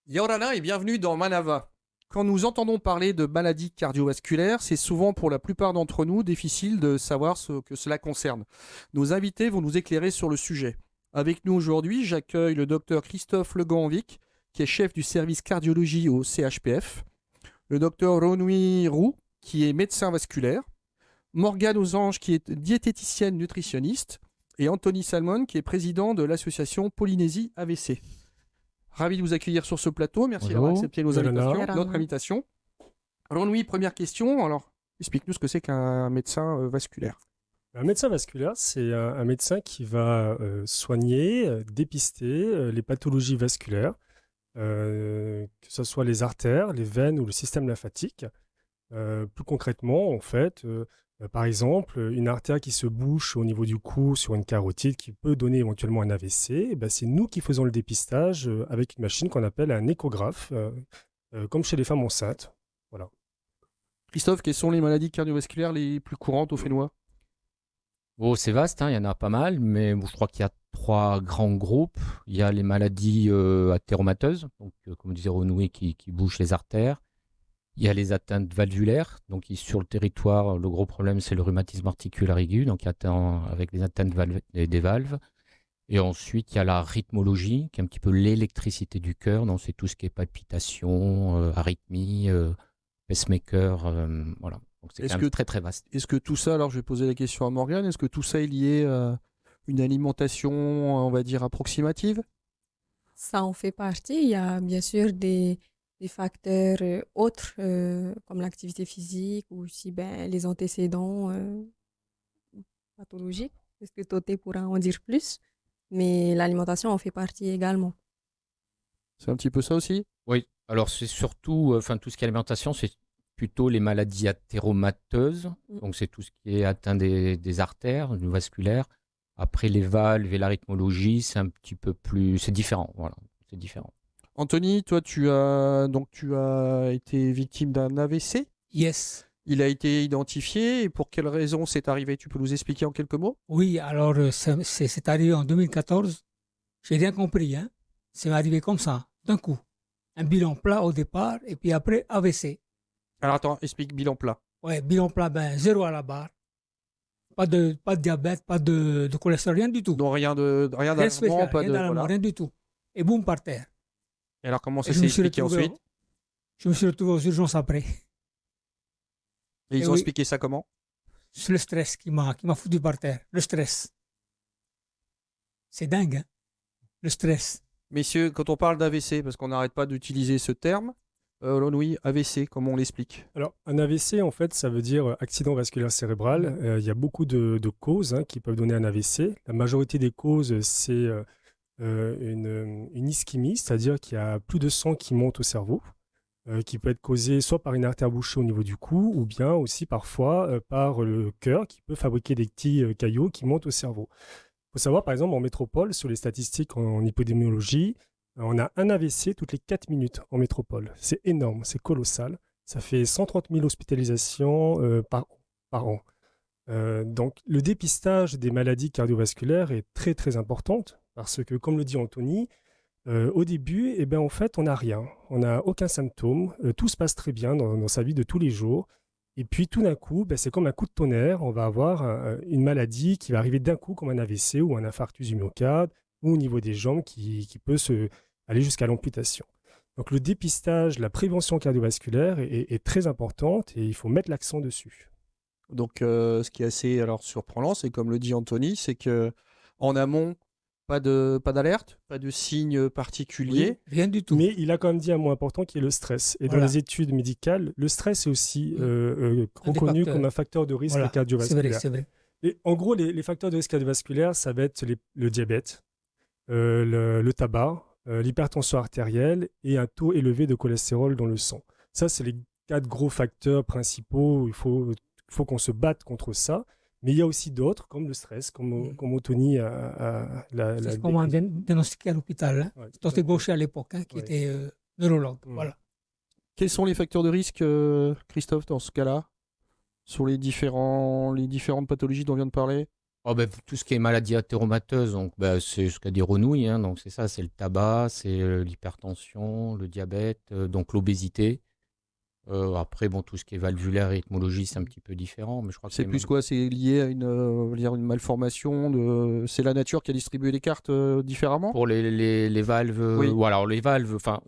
Yorana et bienvenue dans Manava. Quand nous entendons parler de maladies cardiovasculaires, c'est souvent pour la plupart d'entre nous difficile de savoir ce que cela concerne. Nos invités vont nous éclairer sur le sujet. Avec nous aujourd'hui, j'accueille le docteur Christophe Leganvic, qui est chef du service cardiologie au CHPF, le docteur Ronui Roux, qui est médecin vasculaire, Morgane Ausange, qui est diététicienne nutritionniste, et Anthony Salmon, qui est président de l'association Polynésie AVC. Ravi de vous accueillir sur ce plateau. Merci d'avoir Bonjour. accepté notre invitation. Ronui, première question. Alors, explique-nous ce que c'est qu'un médecin vasculaire. Un médecin vasculaire, c'est un médecin qui va soigner, dépister les pathologies vasculaires, que ce soit les artères, les veines ou le système lymphatique. Plus concrètement, en fait, par exemple, une artère qui se bouche au niveau du cou sur une carotide qui peut donner éventuellement un AVC, eh ben, c'est nous qui faisons le dépistage avec une machine qu'on appelle un échographe, comme chez les femmes enceintes. Voilà. Christophe, quelles sont les maladies cardiovasculaires les plus courantes au Fénois? Bon, c'est vaste, hein, il y en a pas mal, mais bon, je crois qu'il y a trois grands groupes. Il y a les maladies athéromateuses, donc, comme disait Renoué, qui bouchent les artères. Il y a les atteintes valvulaires, donc sur le territoire, le gros problème, c'est le rhumatisme articulaire aigu, donc avec les atteintes des valves. Et ensuite, il y a la rythmologie, qui est un petit peu l'électricité du cœur, donc c'est tout ce qui est palpitation, arythmie, pacemaker, voilà. Donc c'est quand même très très vaste. Est-ce que tout ça, alors je vais poser la question à Morgane, est-ce que tout ça est lié à une alimentation, on va dire, approximative? Ça en fait partie. Il y a bien sûr des facteurs autres comme l'activité physique ou aussi les antécédents pathologiques. Est-ce que Toté pourra en dire plus? Mais l'alimentation en fait partie également. C'est un petit peu ça aussi? Oui, alors c'est surtout, tout ce qui est alimentation, c'est plutôt les maladies athéromateuses, donc c'est tout ce qui est atteint des artères, du vasculaire. Après les valves et la rythmologie, c'est un petit peu plus, c'est différent, voilà, c'est différent. Anthony, toi tu as été victime d'un AVC? Yes. Il a été identifié et pour quelle raison c'est arrivé? Tu peux nous expliquer en quelques mots? Oui, alors c'est arrivé en 2014. J'ai rien compris, hein. C'est arrivé comme ça, d'un coup. Un bilan plat au départ et puis après AVC. Alors attends, explique bilan plat. Ouais, bilan plat, zéro à la barre. Pas de diabète, pas de cholestérol, rien du tout. Donc rien Rien d'alarmant, spécial, pas rien de d'alarmant, voilà. rien du tout. Et boum, par terre. Et alors comment ça Et je s'est me suis expliqué retrouvé- ensuite? Je me suis retrouvé aux urgences après. Et ils Et ont oui. expliqué ça comment? C'est le stress qui m'a foutu par terre. Le stress. C'est dingue, hein. Le stress. Messieurs, quand on parle d'AVC, parce qu'on n'arrête pas d'utiliser ce terme, Louis, AVC, comment on l'explique? Alors, un AVC, en fait, ça veut dire accident vasculaire cérébral. Il y a beaucoup de causes qui peuvent donner un AVC. La majorité des causes, c'est une ischémie, c'est-à-dire qu'il y a plus de sang qui monte au cerveau, qui peut être causée soit par une artère bouchée au niveau du cou, ou bien aussi parfois par le cœur, qui peut fabriquer des petits caillots qui montent au cerveau. Il faut savoir, par exemple, en métropole, sur les statistiques en épidémiologie, on a un AVC toutes les 4 minutes en métropole. C'est énorme, c'est colossal. Ça fait 130 000 hospitalisations par an. Donc, le dépistage des maladies cardiovasculaires est très, très importante parce que, comme le dit Anthony, au début, en fait, on n'a rien. On n'a aucun symptôme. Tout se passe très bien dans sa vie de tous les jours. Et puis, tout d'un coup, c'est comme un coup de tonnerre. On va avoir une maladie qui va arriver d'un coup, comme un AVC ou un infarctus du myocarde, ou au niveau des jambes qui peut aller jusqu'à l'amputation. Donc le dépistage, la prévention cardiovasculaire est très importante et il faut mettre l'accent dessus. Donc ce qui est assez surprenant, c'est comme le dit Anthony, c'est que en amont, pas d'alerte, pas de signes particuliers. Oui, rien du tout. Mais il a quand même dit un mot important qui est le stress. Et Voilà. dans les études médicales, le stress est aussi reconnu comme un facteur de risque cardiovasculaire. C'est vrai. Et en gros, les facteurs de risque cardiovasculaire, ça va être le diabète, le tabac, l'hypertension artérielle et un taux élevé de cholestérol dans le sang. Ça, c'est les 4 gros facteurs principaux où il faut qu'on se batte contre ça. Mais il y a aussi d'autres, comme le stress, comme Anthony l'a C'est comme un diagnostiqué à l'hôpital. Hein. Ouais, Dr Gaucher à l'époque, qui était neurologue. Voilà. Quels sont les facteurs de risque, Christophe, dans ce cas-là, sur les différentes pathologies dont on vient de parler? Tout ce qui est maladie athéromateuse, donc, c'est ce qu'a dit Renouille, hein, donc c'est ça, c'est le tabac, c'est l'hypertension, le diabète, donc l'obésité. Après, tout ce qui est valvulaire et rythmologie, c'est un petit peu différent, mais je crois que C'est plus quoi? C'est lié à une malformation C'est la nature qui a distribué les cartes différemment? pour les valves, Oui. ou alors les valves, enfin,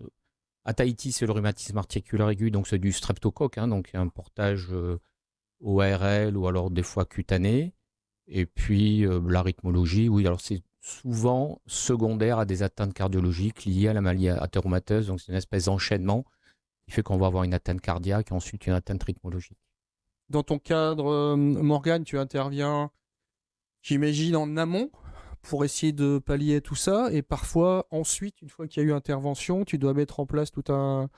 à Tahiti, c'est le rhumatisme articulaire aigu, donc c'est du streptocoque, hein, donc il y a un portage ORL ou alors des fois cutané. Et puis la rythmologie, oui, alors c'est souvent secondaire à des atteintes cardiologiques liées à la maladie athéromateuse, donc c'est une espèce d'enchaînement qui fait qu'on va avoir une atteinte cardiaque et ensuite une atteinte rythmologique. Dans ton cadre, Morgane, tu interviens, j'imagine, en amont pour essayer de pallier à tout ça. Et parfois, ensuite, une fois qu'il y a eu intervention, tu dois mettre en place tout un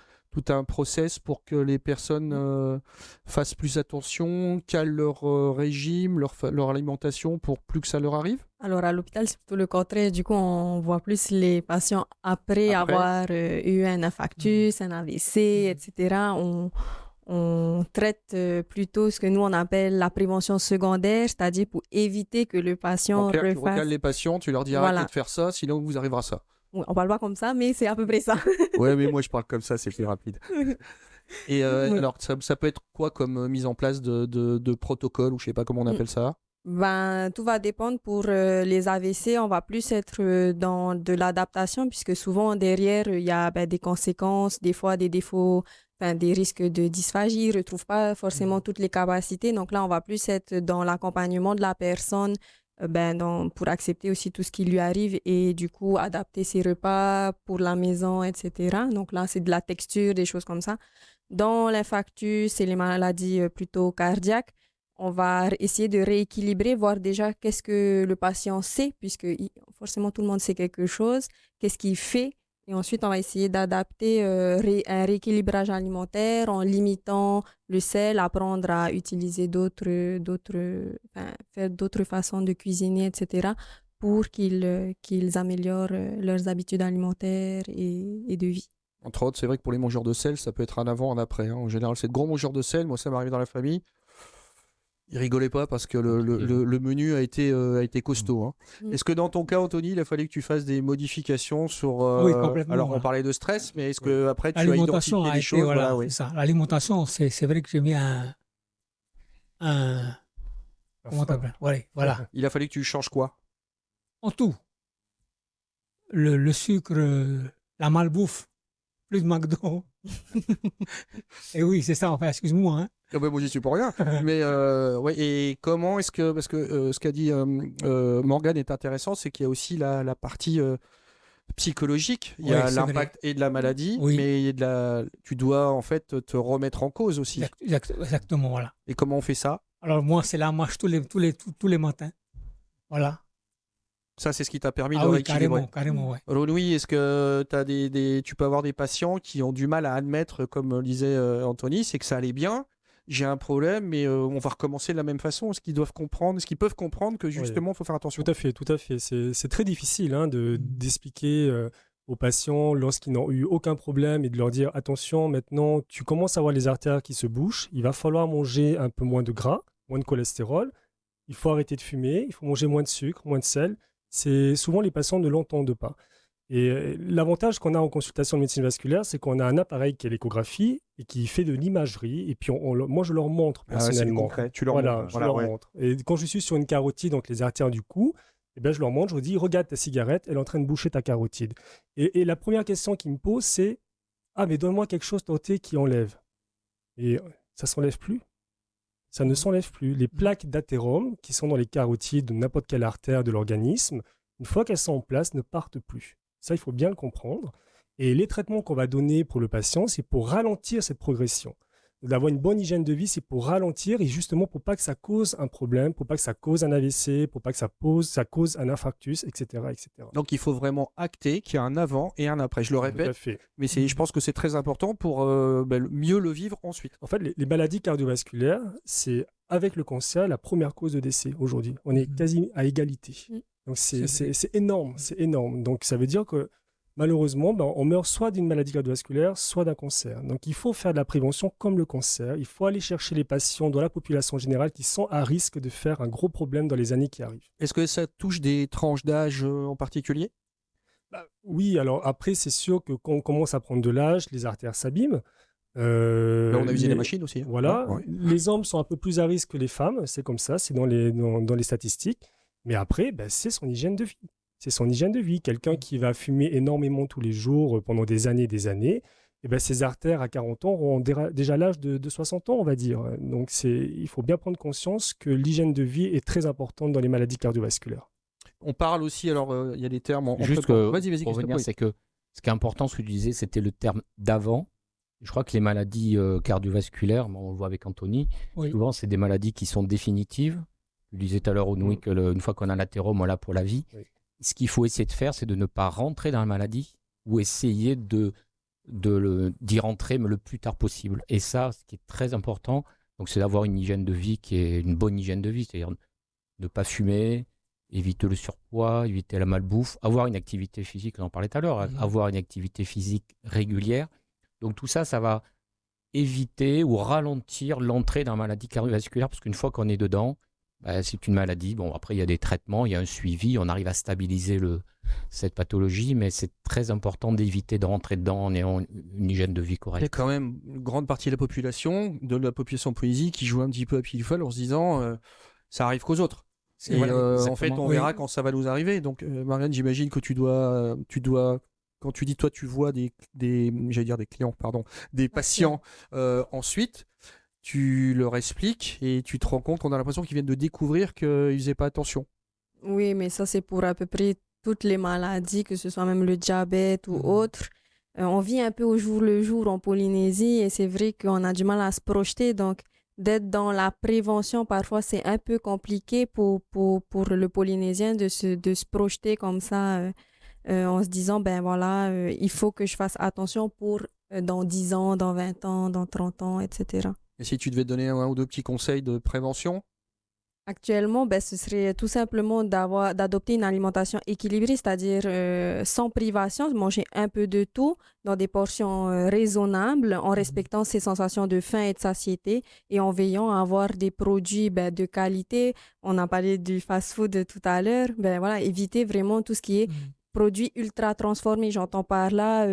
process pour que les personnes fassent plus attention, calent leur régime, leur alimentation pour plus que ça leur arrive. Alors, à l'hôpital, c'est plutôt le contraire. Du coup, on voit plus les patients après avoir eu un infarctus, un AVC, etc. On traite plutôt ce que nous, on appelle la prévention secondaire, c'est-à-dire pour éviter que le patient En clair, tu refasse... recales les patients, tu leur dis Voilà. arrêtez de faire ça, sinon vous arrivera ça. Oui, on parle pas comme ça, mais c'est à peu près ça. Ouais, mais moi je parle comme ça, c'est plus rapide. Et Oui. alors, ça peut être quoi comme mise en place de protocole, ou je sais pas comment on appelle ça? Ben, tout va dépendre. Pour les AVC, on va plus être dans de l'adaptation, puisque souvent derrière, il y a des conséquences, des fois des défauts, des risques de dysphagie. Ils ne retrouvent pas forcément toutes les capacités. Donc là, on va plus être dans l'accompagnement de la personne pour accepter aussi tout ce qui lui arrive et du coup adapter ses repas pour la maison, etc. Donc là, c'est de la texture, des choses comme ça. Dans l'infarctus et les maladies plutôt cardiaques, on va essayer de rééquilibrer, voir déjà qu'est-ce que le patient sait, puisque forcément tout le monde sait quelque chose, qu'est-ce qu'il fait. Et ensuite, on va essayer d'adapter un rééquilibrage alimentaire en limitant le sel, apprendre à utiliser faire d'autres façons de cuisiner, etc., pour qu'ils améliorent leurs habitudes alimentaires et de vie. Entre autres, c'est vrai que pour les mangeurs de sel, ça peut être un avant, un après. Hein. En général, c'est de gros mangeurs de sel. Moi, ça m'est arrivé dans la famille. Ils rigolaient pas parce que le menu a été costaud. Hein. Mm. Est-ce que dans ton cas, Anthony, il a fallu que tu fasses des modifications sur... Oui, complètement. Alors, on Voilà. parlait de stress, mais est-ce que après tu as L'alimentation identifié a des été, choses? voilà, oui. c'est ça. L'alimentation, c'est vrai que j'ai mis comment t'appelles? Ouais, voilà. Il a fallu que tu changes quoi? En tout. Le sucre, la malbouffe, plus de McDo. Et oui, c'est ça, enfin, excuse-moi. Hein. Ah bah, moi, j'y suis pour rien. Mais ouais, et comment est-ce que... Parce que ce qu'a dit Morgane est intéressant, c'est qu'il y a aussi la partie psychologique. Il y a Ouais, c'est l'impact et de la maladie, Oui. mais il y a tu dois en fait te remettre en cause aussi. Exactement, voilà. Et comment on fait ça? Alors moi, c'est la marche tous les matins. Voilà. Ça, c'est ce qui t'a permis de Ah oui, rééquilibrer. carrément, ouais. Renouille, est-ce que tu peux avoir des patients qui ont du mal à admettre, comme disait Anthony, c'est que ça allait bien, j'ai un problème, mais on va recommencer de la même façon. Est-ce qu'ils doivent comprendre, est-ce qu'ils peuvent comprendre que justement, il faut faire attention? Tout à fait, tout à fait. C'est très difficile d'expliquer aux patients lorsqu'ils n'ont eu aucun problème et de leur dire attention, maintenant tu commences à avoir les artères qui se bouchent, il va falloir manger un peu moins de gras, moins de cholestérol, il faut arrêter de fumer, il faut manger moins de sucre, moins de sel. C'est souvent les patients ne l'entendent pas. Et l'avantage qu'on a en consultation de médecine vasculaire, c'est qu'on a un appareil qui est l'échographie et qui fait de l'imagerie. Et puis moi, je leur montre personnellement. C'est du concret. Tu leur montres. Je leur montre. Et quand je suis sur une carotide, donc les artères du cou, eh bien, je leur montre, je leur dis, regarde ta cigarette, elle est en train de boucher ta carotide. Et la première question qu'ils me posent, c'est, ah, mais donne-moi quelque chose tenté qui enlève. Et ça ne s'enlève plus. Ça ne s'enlève plus. Les plaques d'athérome qui sont dans les carotides de n'importe quelle artère de l'organisme, une fois qu'elles sont en place, ne partent plus. Ça, il faut bien le comprendre. Et les traitements qu'on va donner pour le patient, c'est pour ralentir cette progression. D'avoir une bonne hygiène de vie, c'est pour ralentir et justement pour pas que ça cause un problème, pour pas que ça cause un AVC, pour pas que ça cause un infarctus, etc., etc. Donc, il faut vraiment acter qu'il y a un avant et un après. Je le répète, mais je pense que c'est très important pour mieux le vivre ensuite. En fait, les maladies cardiovasculaires, c'est avec le cancer la première cause de décès aujourd'hui. On est quasi à égalité. Donc, c'est énorme, c'est énorme. Donc, ça veut dire que malheureusement, on meurt soit d'une maladie cardiovasculaire, soit d'un cancer. Donc, il faut faire de la prévention comme le cancer. Il faut aller chercher les patients dans la population générale qui sont à risque de faire un gros problème dans les années qui arrivent. Est-ce que ça touche des tranches d'âge en particulier? Oui, alors après, c'est sûr que quand on commence à prendre de l'âge, les artères s'abîment. Là, on a usé les- les machines aussi. Hein. Voilà, Ouais. les hommes sont un peu plus à risque que les femmes, c'est comme ça, c'est dans les statistiques. Mais après, c'est son hygiène de vie. C'est son hygiène de vie. Quelqu'un qui va fumer énormément tous les jours pendant des années, ses artères à 40 ans auront déjà l'âge de 60 ans, on va dire. Donc, il faut bien prendre conscience que l'hygiène de vie est très importante dans les maladies cardiovasculaires. On parle aussi, alors il y a des termes en Juste prépa- que, Vas-y, pour Christophe, revenir, oui. c'est que ce qui est important, ce que tu disais, c'était le terme d'avant. Je crois que les maladies cardiovasculaires, on le voit avec Anthony, Oui. souvent c'est des maladies qui sont définitives. Tu disais tout à l'heure, Onoué, une fois qu'on a l'athérome, on l'a pour la vie. Oui. Ce qu'il faut essayer de faire, c'est de ne pas rentrer dans la maladie ou essayer d'y rentrer mais le plus tard possible. Et ça, ce qui est très important, donc, c'est d'avoir une hygiène de vie qui est une bonne hygiène de vie, c'est-à-dire ne pas fumer, éviter le surpoids, éviter la malbouffe, avoir une activité physique, on en parlait tout à l'heure, avoir une activité physique régulière. Donc tout ça, ça va éviter ou ralentir l'entrée dans la maladie cardiovasculaire, parce qu'une fois qu'on est dedans, c'est une maladie. Bon, après, il y a des traitements, il y a un suivi, on arrive à stabiliser cette pathologie, mais c'est très important d'éviter de rentrer dedans en ayant une hygiène de vie Il y a correcte. quand même une grande partie de la population Polynésie qui joue un petit peu à pied folle en se disant ça arrive qu'aux autres. C'est Et vrai. en fait, on Oui. verra quand ça va nous arriver. Donc, Marianne, j'imagine que tu dois, quand tu dis toi, tu vois j'allais dire des clients, pardon, des patients. Ensuite, tu leur expliques et tu te rends compte qu'on a l'impression qu'ils viennent de découvrir qu'ils faisaient pas attention. Oui, mais ça, c'est pour à peu près toutes les maladies, que ce soit même le diabète ou autre. On vit un peu au jour le jour en Polynésie et c'est vrai qu'on a du mal à se projeter. Donc, d'être dans la prévention, parfois, c'est un peu compliqué pour le Polynésien de se projeter comme ça en se disant, ben voilà, il faut que je fasse attention pour dans 10 ans, dans 20 ans, dans 30 ans, etc. Et si tu devais donner un ou deux petits conseils de prévention? Actuellement, ce serait tout simplement d'adopter une alimentation équilibrée, c'est-à-dire sans privation, de manger un peu de tout dans des portions raisonnables, en respectant ses sensations de faim et de satiété et en veillant à avoir des produits de qualité. On a parlé du fast-food tout à l'heure. Voilà, éviter vraiment tout ce qui est produits ultra transformés. J'entends par là,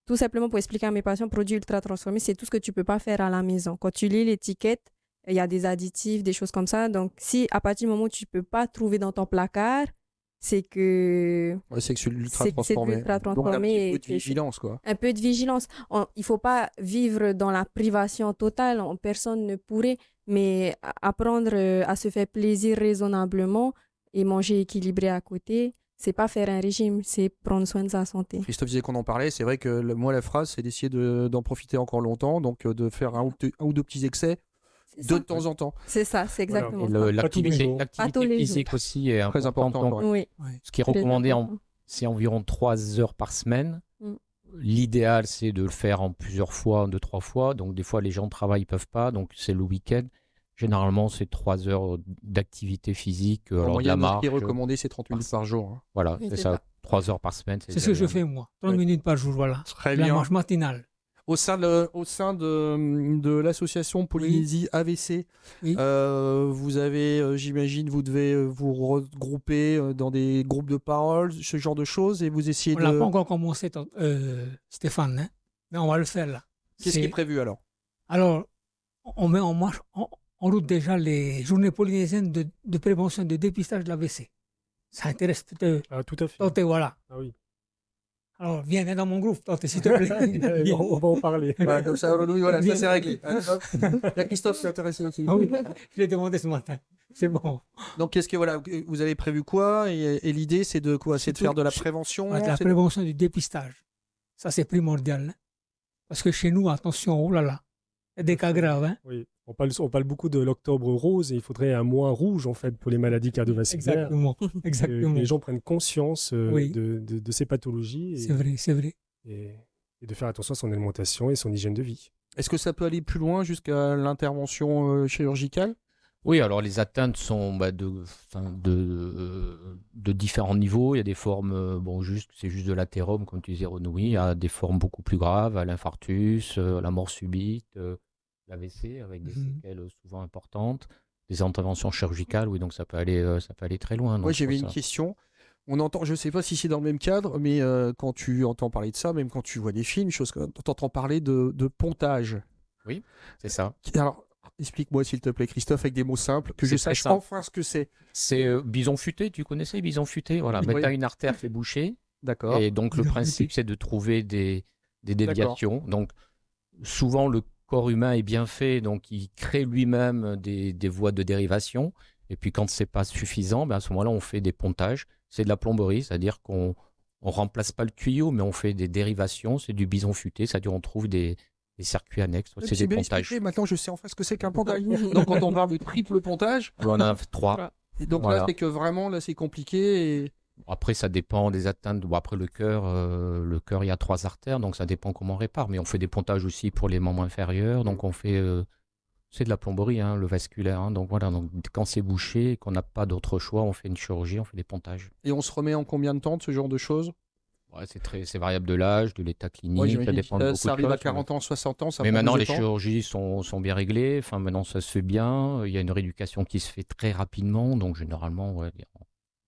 tout simplement pour expliquer à mes patients, produits ultra transformés, c'est tout ce que tu ne peux pas faire à la maison. Quand tu lis l'étiquette, il y a des additifs, des choses comme ça. Donc, si à partir du moment où tu ne peux pas trouver dans ton placard, c'est que... Ouais, c'est que c'est l'ultra c'est transformé. l'ultra Donc, un transformé. petit peu et de que vigilance, quoi. un peu de vigilance. Il ne faut pas vivre dans la privation totale. Personne ne pourrait. Mais apprendre à se faire plaisir raisonnablement et manger équilibré à côté, c'est pas faire un régime, c'est prendre soin de sa santé. Christophe disait qu'on en parlait. C'est vrai que moi, la phrase, c'est d'essayer d'en profiter encore longtemps. Donc, de faire un ou deux petits excès de temps en temps. C'est ça, c'est Voilà. exactement Et ça. Pas tous les l'activité jours. Pas tous l'activité les physique jours. aussi est Très importante. important. Donc, Ouais. Oui. ce qui est Très recommandé, important. c'est environ 3 heures par semaine. Mm. L'idéal, c'est de le faire en plusieurs fois, 2-3 fois. Donc, des fois, les gens travaillent, ils ne peuvent pas. Donc, c'est le week-end. Généralement, c'est 3 heures d'activité physique. En Alors, de la moyenne, ce marche. qui est recommandé, c'est 30 minutes par jour. Hein. Voilà, Oui, c'est c'est ça. ça. 3 heures par semaine. C'est ce que je fais, moi. 30 minutes par jour, voilà. Très La bien. marche matinale. Au sein de l'association Polynésie AVC, Oui. vous avez, j'imagine, vous devez vous regrouper dans des groupes de parole, ce genre de choses, et vous essayez On n'a de... pas encore commencé, Stéphane, hein, mais on va le faire là. Qu'est-ce qui est prévu alors? Alors, on met en marche, en route déjà les journées polynésiennes de prévention de dépistage de l'AVC. Ça intéresse peut-être. Ah, tout à fait. Tante, voilà. Ah oui. Alors, viens dans mon groupe, Tante, s'il te plaît. Viens. On va en parler. Ouais, comme ça, voilà, ça Bien. c'est réglé. Il y a Christophe qui est intéressé aussi. Ah oui, je l'ai demandé ce matin. C'est bon. Donc, qu'est-ce que, voilà, vous avez prévu quoi? Et l'idée, c'est de quoi? C'est de faire de la prévention? Ouais, de la c'est- prévention du dépistage. Ça, c'est primordial. Hein. Parce que chez nous, attention, oh là là, il y a des cas graves. Hein. Oui. On parle beaucoup de l'octobre rose et il faudrait un mois rouge en fait pour les maladies cardiovasculaires. Exactement. Que Exactement. les gens prennent conscience Oui. de ces pathologies C'est vrai, c'est vrai. et de faire attention à son alimentation et son hygiène de vie. Est-ce que ça peut aller plus loin jusqu'à l'intervention chirurgicale? Oui, alors les atteintes sont de différents niveaux. Il y a des formes, c'est juste de l'athérome, comme tu disais, Renouille. Il y a des formes beaucoup plus graves, à l'infarctus, la mort subite, l'AVC, avec des Mhm. séquelles souvent importantes, des interventions chirurgicales, oui, donc ça peut aller très loin. Moi, Donc c'est pour j'avais une ça. question. On entend, je sais pas si c'est dans le même cadre, mais quand tu entends parler de ça, même quand tu vois des films, tu entends parler de pontage. Oui, c'est ça. Alors, explique-moi s'il te plaît, Christophe, avec des mots simples, que je C'est très sache simple. enfin ce que c'est. C'est bison futé, tu connaissais bison futé? Voilà, Oui. mais tu as une artère qui est bouchée, D'accord. et donc le Bison principe, futé. c'est de trouver des D'accord. déviations. Donc souvent, le corps humain est bien fait, donc il crée lui-même des voies de dérivation. Et puis quand c'est pas suffisant, ben à ce moment-là, on fait des pontages. C'est de la plomberie, c'est-à-dire qu'on on remplace pas le tuyau, mais on fait des dérivations. C'est du bison futé, c'est-à-dire on trouve des circuits annexes. C'est C'est des bien pontages. expliqué, maintenant je sais enfin ce que c'est qu'un pontage. Donc quand on parle de triple pontage, On en a 3. et donc là Voilà. c'est que vraiment là c'est compliqué. Et... Après, ça dépend des atteintes. Bon, après, le cœur, il y a 3 artères, donc ça dépend comment on répare. Mais on fait des pontages aussi pour les membres inférieurs. Donc, c'est de la plomberie, hein, le vasculaire. Hein. Donc, voilà. Donc, quand c'est bouché et qu'on n'a pas d'autre choix, on fait une chirurgie, on fait des pontages. Et on se remet en combien de temps de ce genre de choses? Ouais, c'est variable de l'âge, de l'état Ouais, clinique, ça j'imagine dépend de que beaucoup ça de arrive à choses. 40 ans, 60 ans, ça Mais prend maintenant, plus les de temps. chirurgies sont bien réglées. Enfin, maintenant, ça se fait bien. Il y a une rééducation qui se fait très rapidement. Donc, généralement, ouais,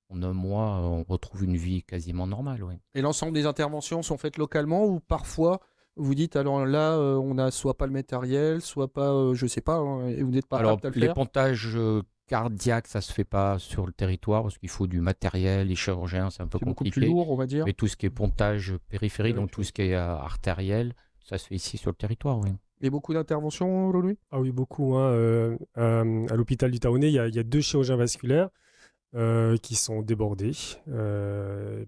en un mois, on retrouve une vie quasiment normale. Ouais. Et l'ensemble des interventions sont faites localement ou parfois vous dites alors là on n'a soit pas le matériel, soit pas je sais pas hein, et vous n'êtes pas Alors, apte à le les faire. pontages cardiaques, ça se fait pas sur le territoire parce qu'il faut du matériel, les chirurgiens, c'est un peu C'est beaucoup plus compliqué. lourd, on va dire. Mais tout ce qui est pontage périphérique, donc tout ce qui est artériel, ça se fait ici sur le territoire, oui. Et beaucoup d'interventions, Louis? Ah oui, beaucoup, hein. À l'hôpital du Taonnet, il y a 2 chirurgiens vasculaires qui sont débordés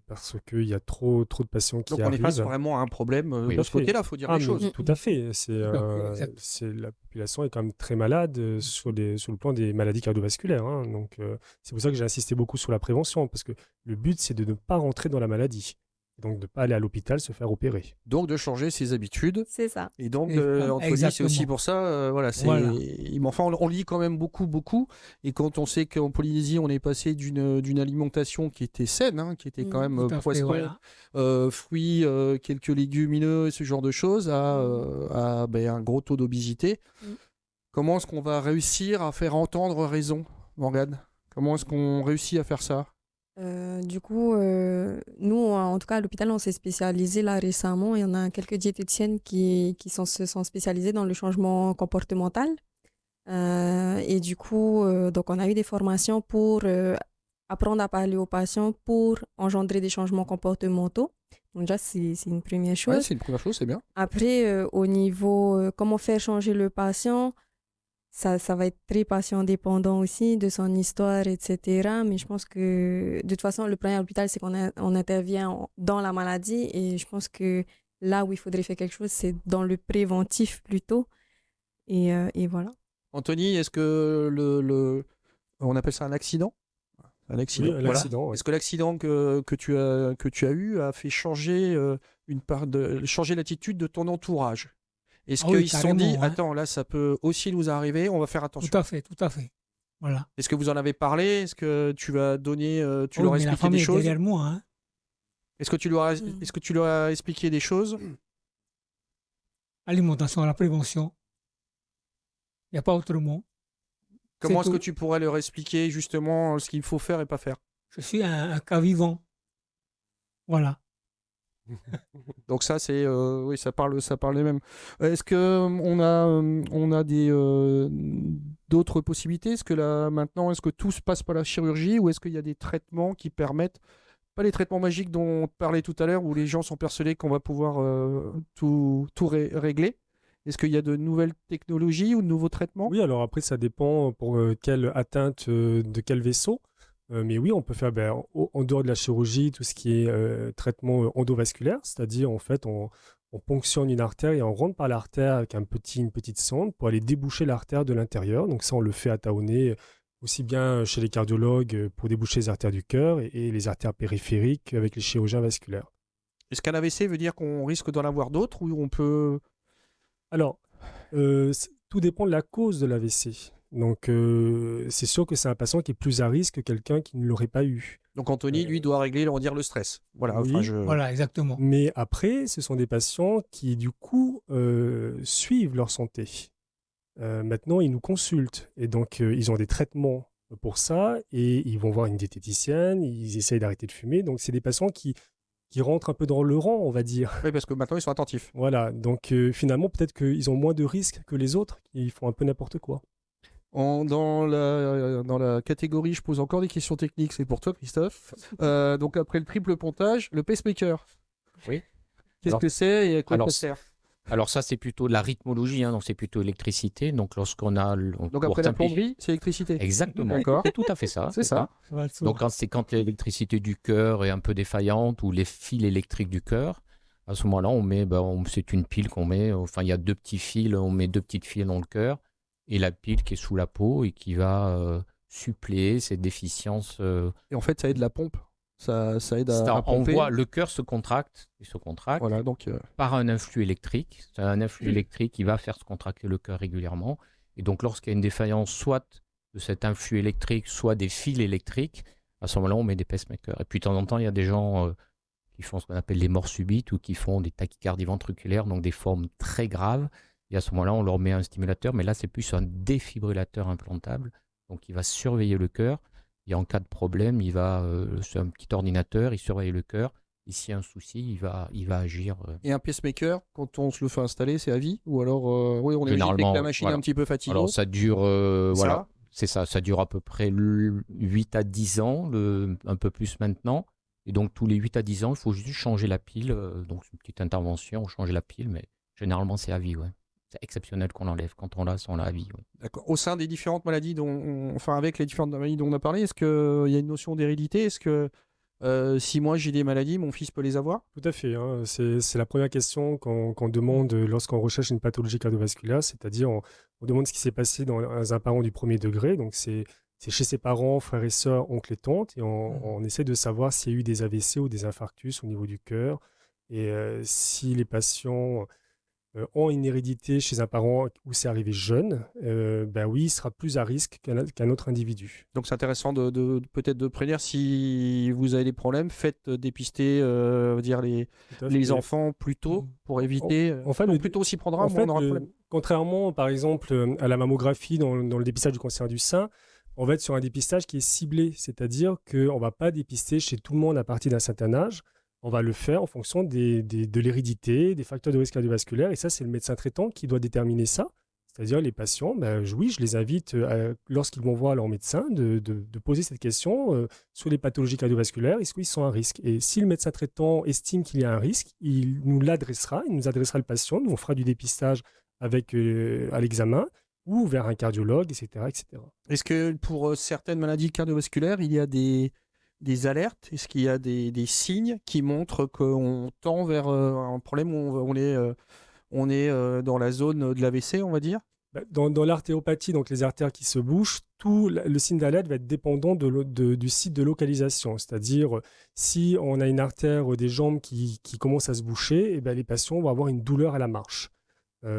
parce qu'il y a trop de patients qui Donc on est face arrivent. vraiment à un problème Oui. de Tout à ce fait. côté-là, faut dire Ah, les mais choses. tout à fait. Exact. La population est quand même très malade sur le plan des maladies cardiovasculaires, hein. Donc, c'est pour ça que j'ai insisté beaucoup sur la prévention, parce que le but, c'est de ne pas rentrer dans la maladie. Donc, de ne pas aller à l'hôpital se faire opérer. Donc de changer ses habitudes. C'est ça. Et donc, Exactement. Anthony, c'est aussi pour ça, voilà, Voilà. Mais enfin, on lit quand même beaucoup. Et quand on sait qu'en Polynésie, on est passé d'une alimentation qui était saine, hein, qui était quand même Tout à fait, poisson, voilà. fruits, quelques légumineux, ce genre de choses, à un gros taux d'obésité. Mm. Comment est-ce qu'on va réussir à faire entendre raison, Morgane? Comment est-ce qu'on réussit à faire ça? Du coup, nous, en tout cas, à l'hôpital, on s'est spécialisé là récemment. Il y en a quelques diététiciennes qui se sont spécialisées dans le changement comportemental. Et du coup, donc on a eu des formations pour apprendre à parler aux patients pour engendrer des changements comportementaux. Donc déjà, c'est une première chose. Ouais, c'est une première chose, c'est bien. Après, au niveau comment faire changer le patient, ça va être très patient dépendant aussi de son histoire, etc. Mais je pense que de toute façon, le premier à l'hôpital, c'est on intervient dans la maladie. Et je pense que là où il faudrait faire quelque chose, c'est dans le préventif plutôt. Et voilà. Anthony, est-ce que on appelle ça un accident? Un accident. Oui, un Voilà. accident, ouais. Est-ce que l'accident que tu as eu a fait changer changer l'attitude de ton entourage? Est-ce Ah oui, qu'ils se sont dit, carrément, hein. attends, là, ça peut aussi nous arriver, on va faire attention. Tout à fait, tout à fait. Voilà. Est-ce que vous en avez parlé? Est-ce que tu vas donner, tu Oui, leur as mais la expliqué famille des est choses? derrière moi, hein. Est-ce que tu leur as expliqué des choses? Alimentation, la prévention. Il n'y a pas autrement. Comment est-ce que tout. tu pourrais leur expliquer justement ce qu'il faut faire et pas faire? Je suis un cas vivant. Voilà. Donc ça, c'est oui, ça parle des mêmes. Est-ce que on a d'autres possibilités? Est-ce que là maintenant, est-ce que tout se passe par la chirurgie ou est-ce qu'il y a des traitements qui permettent, pas les traitements magiques dont on parlait tout à l'heure, où les gens sont persuadés qu'on va pouvoir tout régler? Est-ce qu'il y a de nouvelles technologies ou de nouveaux traitements? Oui, alors après, ça dépend pour quelle atteinte de quel vaisseau. Mais oui, on peut faire en dehors de la chirurgie tout ce qui est traitement endovasculaire, c'est-à-dire en fait, on ponctionne une artère et on rentre par l'artère avec une petite sonde pour aller déboucher l'artère de l'intérieur. Donc ça, on le fait à Taonnet, aussi bien chez les cardiologues pour déboucher les artères du cœur et les artères périphériques avec les chirurgiens vasculaires. Est-ce qu'un AVC veut dire qu'on risque d'en avoir d'autres ou on peut... Alors, tout dépend de la cause de l'AVC. Donc, c'est sûr que c'est un patient qui est plus à risque que quelqu'un qui ne l'aurait pas eu. Donc Anthony, lui, doit régler, on va dire, le stress. Voilà. Oui. Voilà, exactement. Mais après, ce sont des patients qui, du coup, suivent leur santé. Maintenant, ils nous consultent. Et donc, ils ont des traitements pour ça. Et ils vont voir une diététicienne. Ils essayent d'arrêter de fumer. Donc, c'est des patients qui rentrent un peu dans le rang, on va dire. Oui, parce que maintenant, ils sont attentifs. Voilà. Donc, finalement, peut-être qu'ils ont moins de risques que les autres. Ils font un peu n'importe quoi. Dans la catégorie, je pose encore des questions techniques, c'est pour toi, Christophe. Donc après le triple pontage, le pacemaker. Oui. Qu'est-ce Alors- que c'est et à quoi alors, ça sert? Alors ça, c'est plutôt de la rythmologie, hein, donc c'est plutôt électricité. Donc lorsqu'on a... Donc pour après la simplifier- plomberie, c'est l'électricité. Exactement, D'accord. c'est tout à fait ça. C'est ça. Donc quand l'électricité du cœur est un peu défaillante ou les fils électriques du cœur, à ce moment-là, c'est une pile qu'on met, enfin il y a deux petits fils, on met deux petites fils dans le cœur et la pile qui est sous la peau et qui va suppléer ces déficiences. Et en fait, ça aide la pompe. Ça aide à On pomper. voit le cœur se contracte Voilà, donc par un influx électrique. C'est un influx électrique qui va faire se contracter le cœur régulièrement. Et donc lorsqu'il y a une défaillance soit de cet influx électrique, soit des fils électriques, à ce moment-là, on met des pacemakers. Et puis de temps en temps, il y a des gens qui font ce qu'on appelle les morts subites ou qui font des tachycardies ventriculaires, donc des formes très graves. Et à ce moment-là, on leur met un stimulateur, mais là, c'est plus un défibrillateur implantable. Donc il va surveiller le cœur. Et en cas de problème, c'est un petit ordinateur, il surveille le cœur. Et s'il y a un souci, il va agir. et un pacemaker, quand on se le fait installer, c'est à vie ou alors oui, on est obligé dès Généralement, que la machine voilà. est un petit peu fatiguée. Alors ça dure, Ça voilà, c'est ça, ça dure à peu près 8 à 10 ans, un peu plus maintenant. Et donc tous les 8 à 10 ans, il faut juste changer la pile. Donc c'est une petite intervention, on change la pile, mais généralement c'est à vie, ouais. C'est exceptionnel qu'on l'enlève. Quand on l'a, on l'a à vie, ouais. D'accord. Au sein des différentes maladies avec les différentes maladies dont on a parlé, est-ce qu'il y a une notion d'hérédité? Est-ce que si moi j'ai des maladies, mon fils peut les avoir? Tout à fait, hein. C'est la première question qu'on demande lorsqu'on recherche une pathologie cardiovasculaire, c'est-à-dire on demande ce qui s'est passé dans un parent du premier degré, donc c'est chez ses parents, frères et sœurs, oncles et tantes, et on essaie de savoir s'il y a eu des AVC ou des infarctus au niveau du cœur, et si les patients ont une hérédité chez un parent où c'est arrivé jeune, ben oui, il sera plus à risque qu'un autre individu. Donc c'est intéressant peut-être de prévenir si vous avez des problèmes, faites dépister dire Tout à les fait. enfants plus tôt pour éviter. Enfin, plus tôt on s'y prendra, En moins fait, on aura de problème. contrairement, par exemple, à la mammographie dans le dépistage du cancer du sein, on va être sur un dépistage qui est ciblé, c'est-à-dire qu'on ne va pas dépister chez tout le monde à partir d'un certain âge. On va le faire en fonction de l'hérédité, des facteurs de risque cardiovasculaire, et ça, c'est le médecin traitant qui doit déterminer ça. C'est-à-dire les patients, oui, je les invite, lorsqu'ils vont voir leur médecin, de poser cette question sur les pathologies cardiovasculaires, est-ce qu'ils sont à risque? Et si le médecin traitant estime qu'il y a un risque, il nous adressera le patient, nous on fera du dépistage à l'examen, ou vers un cardiologue, etc. etc. Est-ce que pour certaines maladies cardiovasculaires, il y a des alertes? Est-ce qu'il y a des signes qui montrent qu'on tend vers un problème où on est dans la zone de l'AVC, on va dire? Dans l'artériopathie, donc les artères qui se bouchent, tout le signe d'alerte va être dépendant du site de localisation. C'est-à-dire, si on a une artère des jambes qui commence à se boucher, eh ben, les patients vont avoir une douleur à la marche.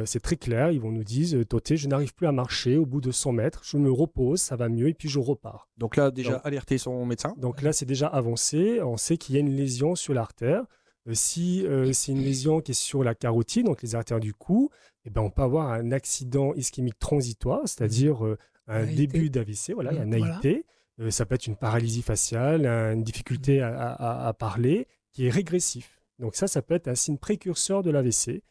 C'est très clair, ils vont nous dire « Toté, je n'arrive plus à marcher au bout de 100 mètres, je me repose, ça va mieux et puis je repars. » Donc là, déjà, alerter son médecin. Donc là, c'est déjà avancé, on sait qu'il y a une lésion sur l'artère. Si c'est une lésion qui est sur la carotide, donc les artères du cou, eh ben, on peut avoir un accident ischémique transitoire, c'est-à-dire un AIT. début d'AVC, voilà, un Voilà. AIT. Ça peut être une paralysie faciale, une difficulté à parler, qui est régressif. Donc ça peut être un signe précurseur de l'AVC.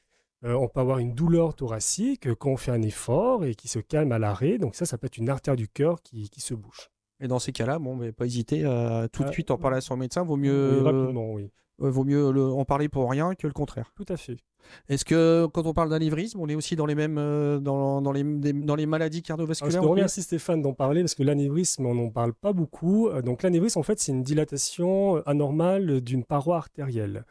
On peut avoir une douleur thoracique quand on fait un effort et qui se calme à l'arrêt. Donc ça peut être une artère du cœur qui se bouche. Et dans ces cas-là, pas hésiter à tout de suite en parler à son médecin. Vaut mieux, Oui, rapidement, oui. vaut mieux en parler pour rien que le contraire. Tout à fait. Est-ce que quand on parle d'anévrisme, on est aussi dans les mêmes dans les maladies Alors, cardiovasculaires? je te remercie Stéphane d'en parler parce que l'anévrisme, on n'en parle pas beaucoup. Donc l'anévrisme, en fait, c'est une dilatation anormale d'une paroi artérielle.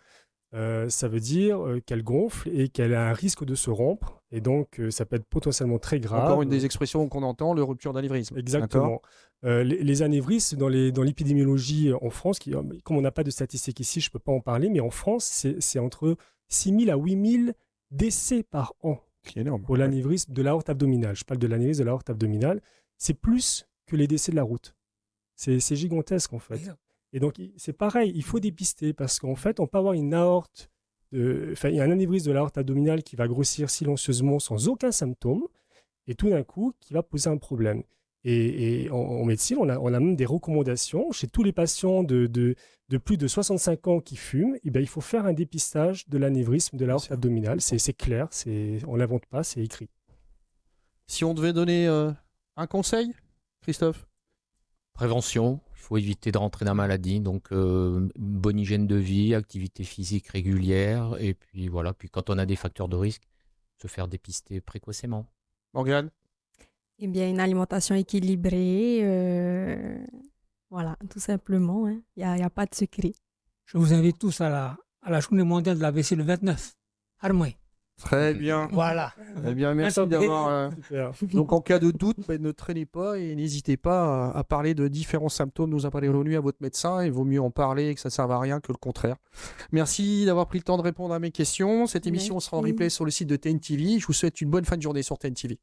Ça veut dire qu'elle gonfle et qu'elle a un risque de se rompre. Et donc, ça peut être potentiellement très grave. Encore une des expressions qu'on entend, le rupture d'anévrisme. Exactement. Les anévrismes, dans l'épidémiologie en France, comme on n'a pas de statistiques ici, je ne peux pas en parler, mais en France, c'est entre 6 000 à 8 000 décès par an C'est énorme. pour l'anévrisme de l'aorte abdominale. Je parle de l'anévrisme de l'aorte abdominale. C'est plus que les décès de la route. C'est gigantesque, en fait. Et donc, c'est pareil, il faut dépister parce qu'en fait, on peut avoir une aorte, il y a un anévrisme de l'aorte abdominale qui va grossir silencieusement sans aucun symptôme et tout d'un coup, qui va poser un problème. Et en médecine, on a même des recommandations chez tous les patients de plus de 65 ans qui fument. Eh bien, il faut faire un dépistage de l'anévrisme de l'aorte abdominale. C'est clair, on ne l'invente pas, c'est écrit. Si on devait donner un conseil, Christophe? Prévention, il faut éviter de rentrer dans la maladie, donc bonne hygiène de vie, activité physique régulière, et puis voilà, puis quand on a des facteurs de risque, se faire dépister précocement. Morgane? Eh bien, une alimentation équilibrée, voilà, tout simplement. Il n'y a pas de secret. Je vous invite tous à la journée mondiale de l'AVC le 29. Armoué. Très bien. Voilà. Eh bien, merci Attendez. d'avoir... Super. Donc, en cas de doute, ne traînez pas et n'hésitez pas à parler de différents symptômes. Nous appelez nuit à votre médecin. Il vaut mieux en parler et que ça ne serve à rien que le contraire. Merci d'avoir pris le temps de répondre à mes questions. Cette émission sera en Merci. replay sur le site de TNTV. Je vous souhaite une bonne fin de journée sur TNTV.